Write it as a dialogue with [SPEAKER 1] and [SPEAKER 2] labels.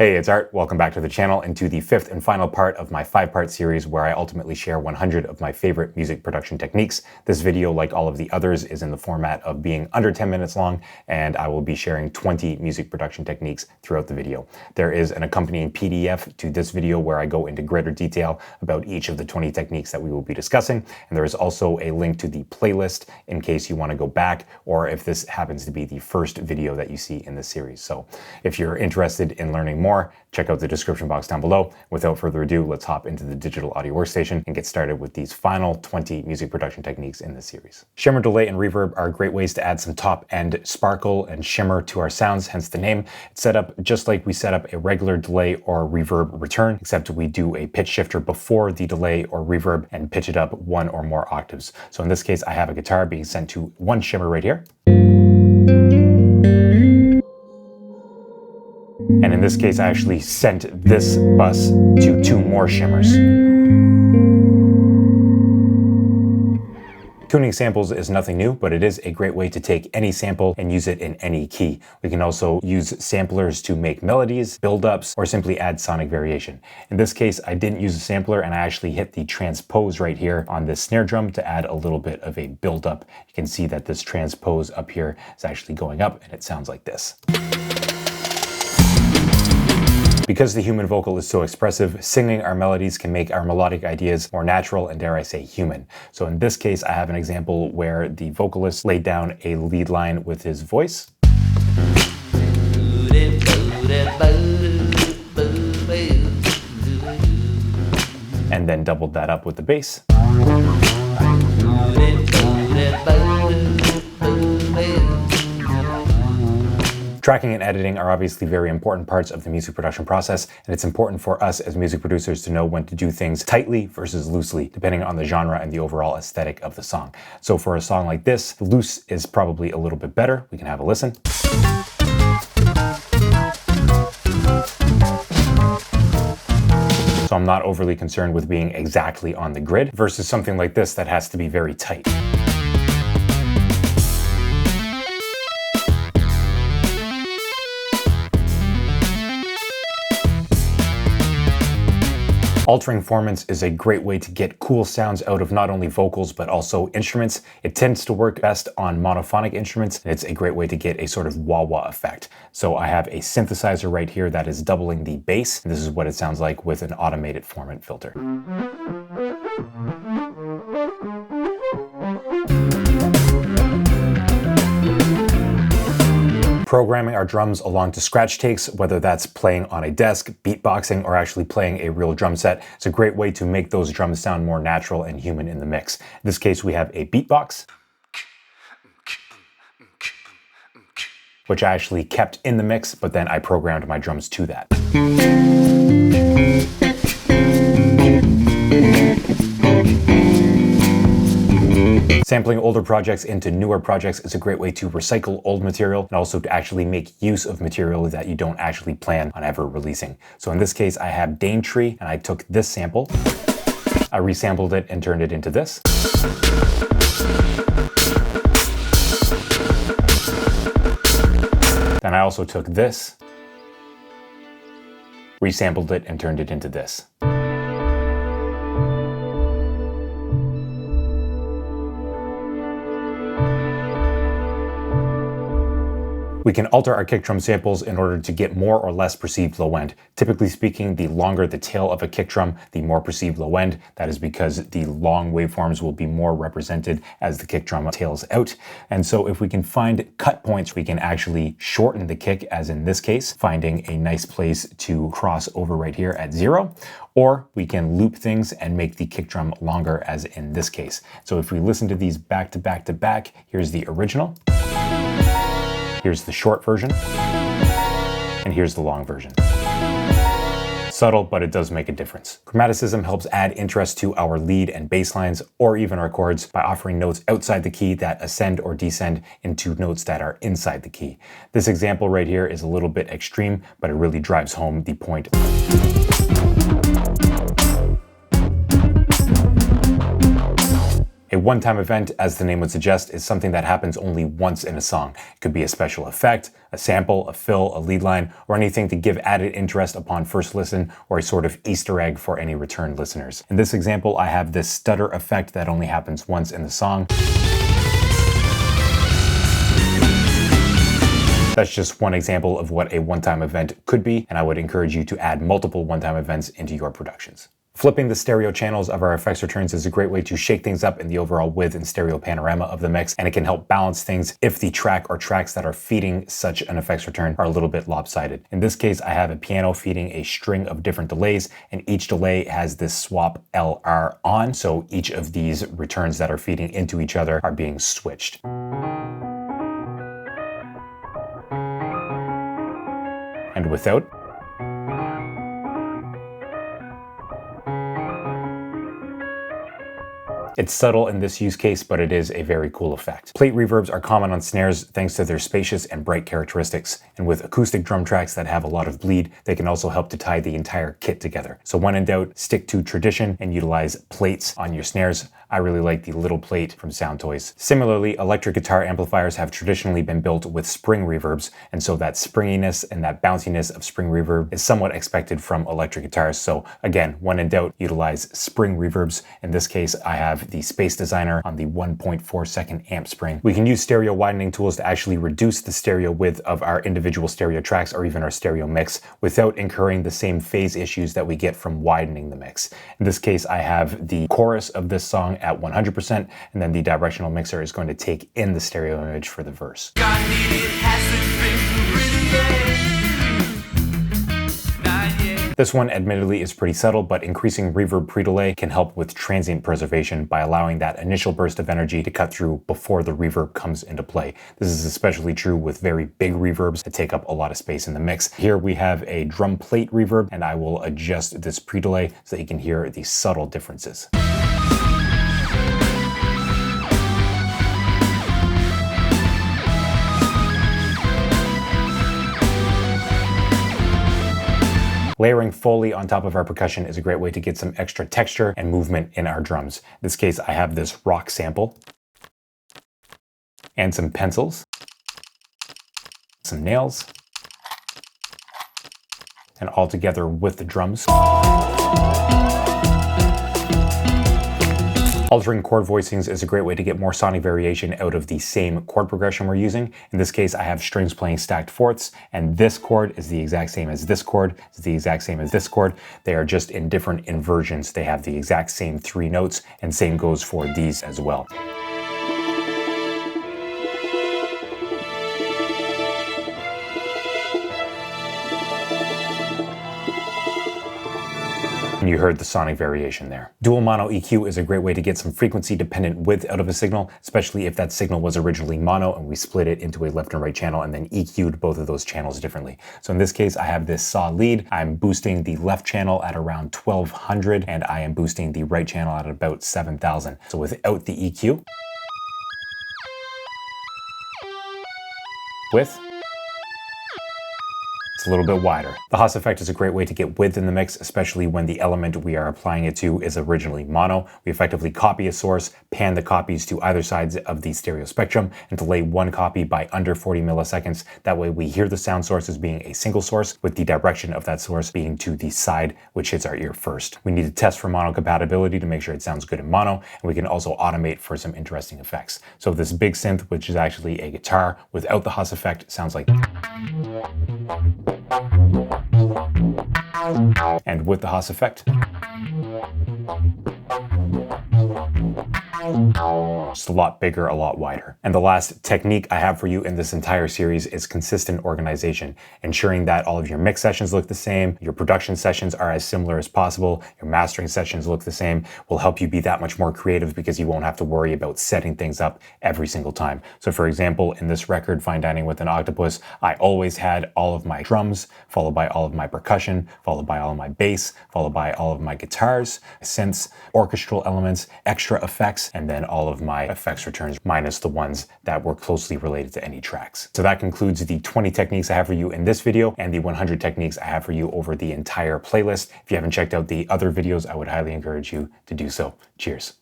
[SPEAKER 1] Hey, it's Art. Welcome back to the channel and to the fifth and final part of my 5-part series where I ultimately share 100 of my favorite music production techniques. This video, like all of the others, is in the format of being under 10 minutes long, and I will be sharing 20 music production techniques throughout the video. There is an accompanying PDF to this video where I go into greater detail about each of the 20 techniques that we will be discussing, and there is also a link to the playlist in case you want to go back or if this happens to be the first video that you see in this series. So if you're interested in learning more, check out the description box down below. Without further ado, let's hop into the digital audio workstation and get started with these final 20 music production techniques in this series. Shimmer, delay, and reverb are great ways to add some top-end sparkle and shimmer to our sounds, hence the name. It's set up just like we set up a regular delay or reverb return, except we do a pitch shifter before the delay or reverb and pitch it up 1 or more octaves. So in this case, I have a guitar being sent to 1 shimmer right here. And in this case, I actually sent this bus to 2 more shimmers. Tuning samples is nothing new, but it is a great way to take any sample and use it in any key. We can also use samplers to make melodies, build-ups, or simply add sonic variation. In this case, I didn't use a sampler and I actually hit the transpose right here on this snare drum to add a little bit of a build-up. You can see that this transpose up here is actually going up and it sounds like this. Because the human vocal is so expressive, singing our melodies can make our melodic ideas more natural and, dare I say, human. So in this case, I have an example where the vocalist laid down a lead line with his voice. And then doubled that up with the bass. Tracking and editing are obviously very important parts of the music production process, and it's important for us as music producers to know when to do things tightly versus loosely, depending on the genre and the overall aesthetic of the song. So for a song like this, loose is probably a little bit better. We can have a listen. So I'm not overly concerned with being exactly on the grid versus something like this that has to be very tight. Altering formants is a great way to get cool sounds out of not only vocals but also instruments. It tends to work best on monophonic instruments, and it's a great way to get a sort of wah-wah effect. So I have a synthesizer right here that is doubling the bass, and this is what it sounds like with an automated formant filter. Programming our drums along to scratch takes, whether that's playing on a desk, beatboxing, or actually playing a real drum set, it's a great way to make those drums sound more natural and human in the mix. In this case, we have a beatbox, which I actually kept in the mix, but then I programmed my drums to that. Sampling older projects into newer projects is a great way to recycle old material and also to actually make use of material that you don't actually plan on ever releasing. So in this case, I have Daintree, and I took this sample, I resampled it and turned it into this. Then I also took this, resampled it and turned it into this. We can alter our kick drum samples in order to get more or less perceived low end. Typically speaking, the longer the tail of a kick drum, the more perceived low end. That is because the long waveforms will be more represented as the kick drum tails out. And so if we can find cut points, we can actually shorten the kick, as in this case, finding a nice place to cross over right here at 0. Or we can loop things and make the kick drum longer, as in this case. So if we listen to these back to back to back, here's the original. Here's the short version, and here's the long version. Subtle, but it does make a difference. Chromaticism helps add interest to our lead and bass lines, or even our chords, by offering notes outside the key that ascend or descend into notes that are inside the key. This example right here is a little bit extreme, but it really drives home the point. A one-time event, as the name would suggest, is something that happens only once in a song. It could be a special effect, a sample, a fill, a lead line, or anything to give added interest upon first listen, or a sort of Easter egg for any return listeners. In this example, I have this stutter effect that only happens once in the song. That's just one example of what a one-time event could be, and I would encourage you to add multiple one-time events into your productions. Flipping the stereo channels of our effects returns is a great way to shake things up in the overall width and stereo panorama of the mix, and it can help balance things if the track or tracks that are feeding such an effects return are a little bit lopsided. In this case, I have a piano feeding a string of different delays, and each delay has this swap LR on, so each of these returns that are feeding into each other are being switched. And without. It's subtle in this use case, but it is a very cool effect. Plate reverbs are common on snares thanks to their spacious and bright characteristics. And with acoustic drum tracks that have a lot of bleed, they can also help to tie the entire kit together. So when in doubt, stick to tradition and utilize plates on your snares. I really like the little plate from Sound Toys. Similarly, electric guitar amplifiers have traditionally been built with spring reverbs, and so that springiness and that bounciness of spring reverb is somewhat expected from electric guitars. So again, when in doubt, utilize spring reverbs. In this case, I have the Space Designer on the 1.4 second amp spring. We can use stereo widening tools to actually reduce the stereo width of our individual stereo tracks or even our stereo mix without incurring the same phase issues that we get from widening the mix. In this case, I have the chorus of this song at 100%, and then the directional mixer is going to take in the stereo image for the verse. This one admittedly is pretty subtle, but increasing reverb pre-delay can help with transient preservation by allowing that initial burst of energy to cut through before the reverb comes into play. This is especially true with very big reverbs that take up a lot of space in the mix. Here we have a drum plate reverb, and I will adjust this pre-delay so that you can hear the subtle differences. Layering Foley on top of our percussion is a great way to get some extra texture and movement in our drums. In this case, I have this rock sample and some pencils, some nails, and all together with the drums. Altering chord voicings is a great way to get more sonic variation out of the same chord progression we're using. In this case, I have strings playing stacked fourths, and this chord is the exact same as this chord, it's the exact same as this chord. They are just in different inversions. They have the exact same 3 notes, and same goes for these as well. And you heard the sonic variation there. Dual mono EQ is a great way to get some frequency dependent width out of a signal, especially if that signal was originally mono and we split it into a left and right channel and then EQ'd both of those channels differently. So in this case, I have this saw lead. I'm boosting the left channel at around 1200 and I am boosting the right channel at about 7000. So without the EQ, with it's a little bit wider. The Haas Effect is a great way to get width in the mix, especially when the element we are applying it to is originally mono. We effectively copy a source, pan the copies to either sides of the stereo spectrum, and delay one copy by under 40 milliseconds. That way we hear the sound source as being a single source, with the direction of that source being to the side which hits our ear first. We need to test for mono compatibility to make sure it sounds good in mono, and we can also automate for some interesting effects. So this big synth, which is actually a guitar without the Haas Effect, sounds like. And with the Haas Effect, just a lot bigger, a lot wider. And the last technique I have for you in this entire series is consistent organization, ensuring that all of your mix sessions look the same, your production sessions are as similar as possible, your mastering sessions look the same, will help you be that much more creative because you won't have to worry about setting things up every single time. So for example, in this record, Fine Dining with an Octopus, I always had all of my drums, followed by all of my percussion, followed by all of my bass, followed by all of my guitars, synths, orchestral elements, extra effects, and then all of my effects returns minus the ones that were closely related to any tracks. So that concludes the 20 techniques I have for you in this video and the 100 techniques I have for you over the entire playlist. If you haven't checked out the other videos, I would highly encourage you to do so. Cheers.